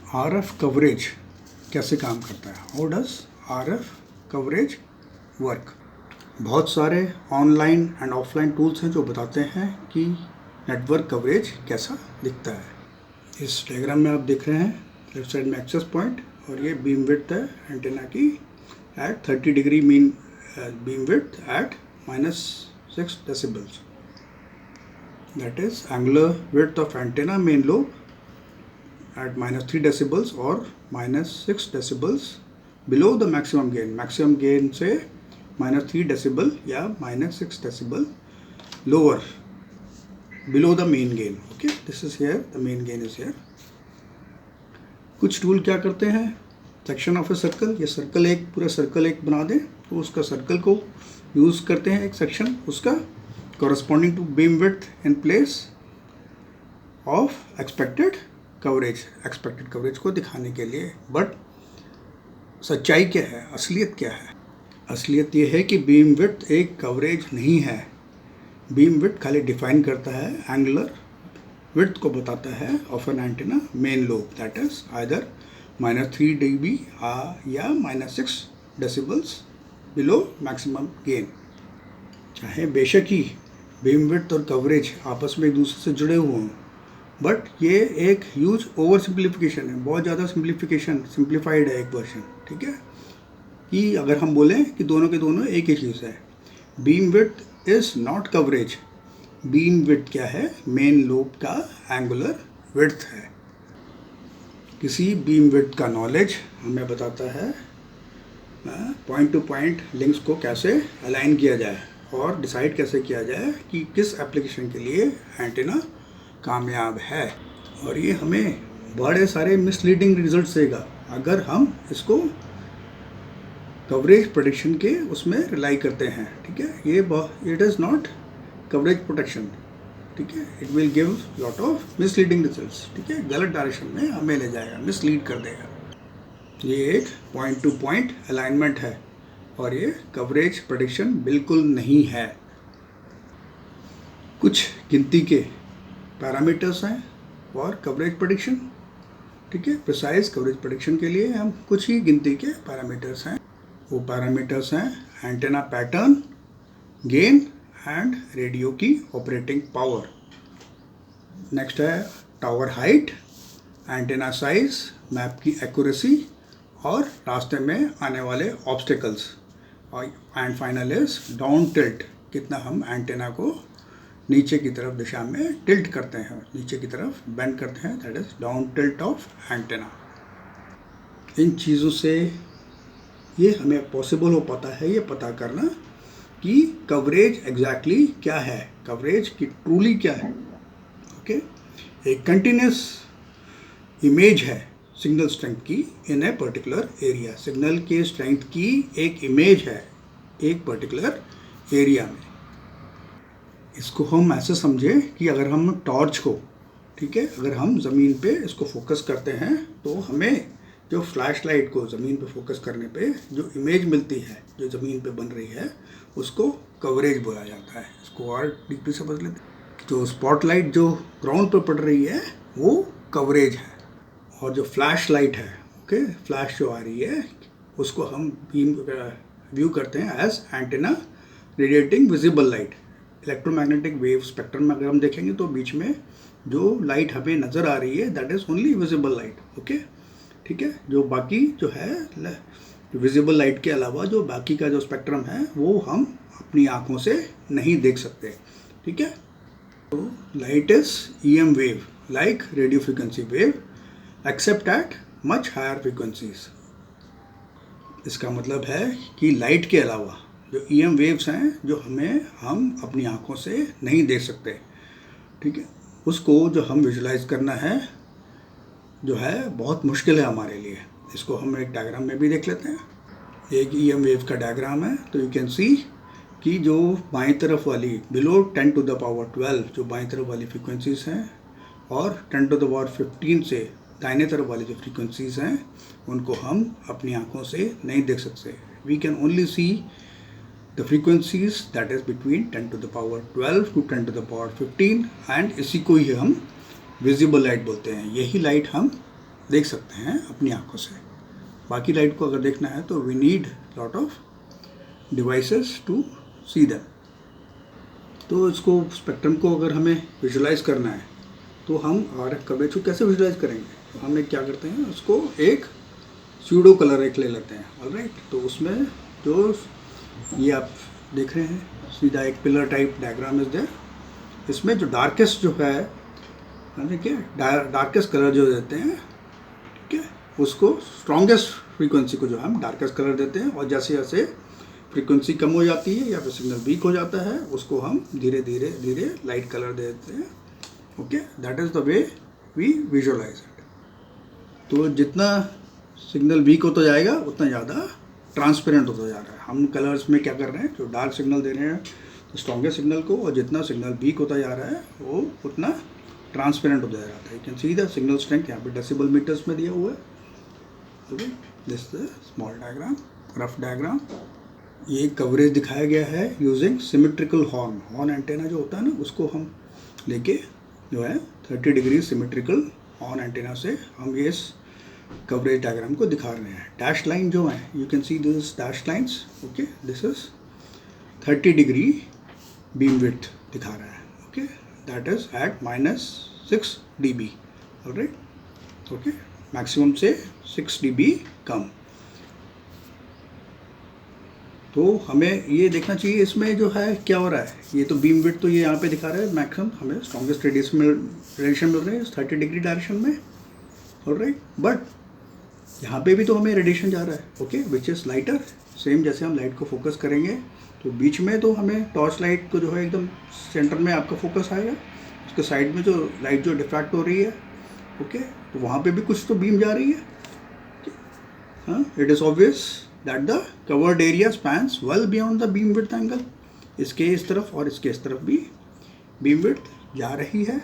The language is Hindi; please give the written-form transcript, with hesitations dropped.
RF कवरेज कैसे काम करता है, how does RF coverage work. बहुत सारे ऑनलाइन एंड ऑफलाइन टूल्स हैं जो बताते हैं कि नेटवर्क कवरेज कैसा दिखता है। इस डायग्राम में आप देख रहे हैं लेफ्ट साइड में एक्सेस पॉइंट और ये बीम विड्थ है एंटेना की at 30 degree mean beam width at -6 decibels. That is angular width of antenna main lobe at -3 decibels or -6 decibels below the maximum gain. Maximum gain से -3 decibel या -6 decibel lower below the main gain. Okay, this is here, the main gain is here. कुछ टूल क्या करते हैं, सेक्शन ऑफ ए सर्कल, ये सर्कल एक पूरा सर्कल एक बना दें तो उसका सर्कल को यूज़ करते हैं एक सेक्शन उसका corresponding to beam width in place of expected coverage को दिखाने के लिए। बट सच्चाई क्या है, असलियत क्या है? असलियत ये है कि बीम विड्थ एक कवरेज नहीं है। बीम विड्थ खाली डिफाइन करता है, एंगुलर विड्थ को बताता है of an antenna main lobe, that is either -3 dB या -6 decibels बिलो मैक्सिमम गेन। चाहे बेशक ही बीम विड्थ और कवरेज आपस में एक दूसरे से जुड़े हुए हों, बट ये एक ह्यूज ओवर सिंप्लीफिकेशन है, बहुत ज़्यादा सिंप्लीफाइड है एक वर्जन। ठीक है, कि अगर हम बोलें कि दोनों के दोनों एक ही चीज़ है, beam width is not coverage. Beam width क्या है, मेन लोब का एंगुलर विड्थ है। किसी बीम विड्थ का नॉलेज हमें बताता है पॉइंट टू पॉइंट लिंक्स को कैसे अलाइन किया जाए और डिसाइड कैसे किया जाए कि किस एप्लीकेशन के लिए एंटीना कामयाब है। और ये हमें बड़े सारे मिसलीडिंग रिजल्ट्स देगा अगर हम इसको कवरेज प्रोटेक्शन के उसमें रिलाई करते हैं। ठीक है, ये it is not coverage protection. ठीक है, it will give lot of misleading results. ठीक है, गलत डायरेक्शन में हमें ले जाएगा, मिसलीड कर देगा। ये एक पॉइंट टू पॉइंट अलाइनमेंट है और ये कवरेज प्रेडिक्शन बिल्कुल नहीं है। कुछ गिनती के पैरामीटर्स हैं और कवरेज प्रेडिक्शन। ठीक है, प्रिसाइज कवरेज प्रेडिक्शन के लिए हम कुछ ही गिनती के पैरामीटर्स हैं। वो पैरामीटर्स हैं antenna pattern, gain and radio की ऑपरेटिंग पावर। नेक्स्ट है tower height, antenna size, map की एक्यूरेसी और रास्ते में आने वाले obstacles. And final is down tilt, कितना हम एंटेना को नीचे की तरफ दिशा में टिल्ट करते हैं, नीचे की तरफ बेंड करते हैं, that is down tilt of antenna. इन चीज़ों से ये हमें पॉसिबल हो पाता है ये पता करना कि कवरेज एग्जैक्टली क्या है, कवरेज की ट्रूली क्या है। ओके, एक कंटिन्यूस इमेज है सिग्नल स्ट्रेंथ की इन ए पर्टिकुलर एरिया। सिग्नल के स्ट्रेंथ की एक इमेज है एक पर्टिकुलर एरिया में। इसको हम ऐसे समझें कि अगर हम टॉर्च को, ठीक है, अगर हम ज़मीन पे इसको फोकस करते हैं तो हमें जो फ्लैश लाइट को ज़मीन पे फोकस करने पे जो इमेज मिलती है जो ज़मीन पे बन रही है उसको कवरेज बोला जाता है। इसको और डीपली समझ लेते हैं। जो स्पॉटलाइट जो ग्राउंड पे पड़ रही है वो कवरेज है, और जो फ्लैश लाइट है, ओके, फ्लैश जो आ रही है उसको हम बीम व्यू करते हैं as antenna radiating visible light. Electromagnetic wave spectrum में अगर हम देखेंगे तो बीच में जो लाइट हमें नज़र आ रही है that is only visible light. Okay, ठीक है, जो बाकी जो है विजिबल लाइट के अलावा जो बाकी का जो स्पेक्ट्रम है वो हम अपनी आँखों से नहीं देख सकते। ठीक है, तो light is EM wave like radio frequency wave except at much higher frequencies. इसका मतलब है कि लाइट के अलावा जो EM वेव्स हैं जो हम अपनी आँखों से नहीं देख सकते। ठीक है, उसको जो हम विजुलाइज करना है जो है बहुत मुश्किल है हमारे लिए। इसको हम एक डायग्राम में भी देख लेते हैं। एक EM वेव का डायग्राम है तो यू कैन सी कि जो बाईं तरफ वाली बिलो 10 to the power 12 जो बाईं तरफ वाली फ्रिक्वेंसीज हैं और 10 to the power 15 से दाहिने तरफ वाली जो फ्रीक्वेंसीज हैं उनको हम अपनी आँखों से नहीं देख सकते। We can only see the frequencies that is between 10 to the power 12 to 10 to the power 15 and इसी को ही हम विजिबल लाइट बोलते हैं। यही लाइट हम देख सकते हैं अपनी आंखों से। बाकी लाइट को अगर देखना है तो we need lot of devices to see them. तो इसको स्पेक्ट्रम को अगर हमें विजुलाइज करना है तो हम RF कवरेज को कैसे विजुलाइज करेंगे? तो हम एक क्या करते हैं, उसको एक स्यूडो कलर एक ले लेते हैं। ऑलराइट, तो उसमें जो ये आप देख रहे हैं सीधा एक pillar type diagram is there. इसमें जो डार्केस्ट जो है, देखिए डार्केस्ट कलर जो देते हैं, ठीक है, उसको स्ट्रॉन्गेस्ट फ्रीक्वेंसी को जो हम डार्केस्ट कलर देते हैं, और जैसे जैसे फ्रीक्वेंसी कम हो जाती है या फिर सिग्नल वीक हो जाता है उसको हम धीरे धीरे धीरे लाइट कलर दे देते हैं। Okay, that is the way we visualise it. तो जितना सिग्नल वीक होता जाएगा उतना ज़्यादा ट्रांसपेरेंट होता जा रहा है। हम कलर्स में क्या कर रहे हैं, जो डार्क सिग्नल दे रहे हैं स्ट्रॉन्गेस्ट सिग्नल को, और जितना सिग्नल वीक होता जा रहा है वो उतना ट्रांसपेरेंट होता जा रहा है। You can see the signal strength यहाँ पे डेसिबल मीटर्स में दिया हुआ है। Okay, this small diagram, rough diagram. ये कवरेज दिखाया गया है यूजिंग सिमेट्रिकल हॉर्न एंटेना जो होता है ना, उसको हम लेके जो है 30 डिग्री सिमेट्रिकल हॉर्न एंटेना से हम ये इस कवरेज डायग्राम को दिखा रहे हैं। डैश लाइन जो है, you can see this dash lines. Okay, this is 30 degree beam width दिखा रहा है। Okay, that is at -6 dB। Alright, okay, maximum से 6 dB कम। तो हमें ये देखना चाहिए इसमें जो है क्या हो रहा है। ये तो बीम विड्थ तो ये यहाँ पे दिखा रहा है, मैक्सिमम हमें स्ट्रॉन्गेस्ट रेडिएशन मिल रहे हैं 30 डिग्री डायरेक्शन में। ऑलराइट, बट यहाँ पे भी तो हमें रेडिएशन जा रहा है। Okay, which is lighter. Same जैसे हम लाइट को फोकस करेंगे तो बीच में तो हमें टॉर्च लाइट को जो है एकदम सेंटर में आपका फोकस आएगा, उसके साइड में जो लाइट जो डिफ्रैक्ट हो रही है, ओके, तो वहाँ पे भी कुछ तो बीम जा रही है। हाँ, it is obvious that the covered area spans well beyond the beam width angle। इसके इस तरफ और इसके इस तरफ भी बीम विड्थ जा रही है।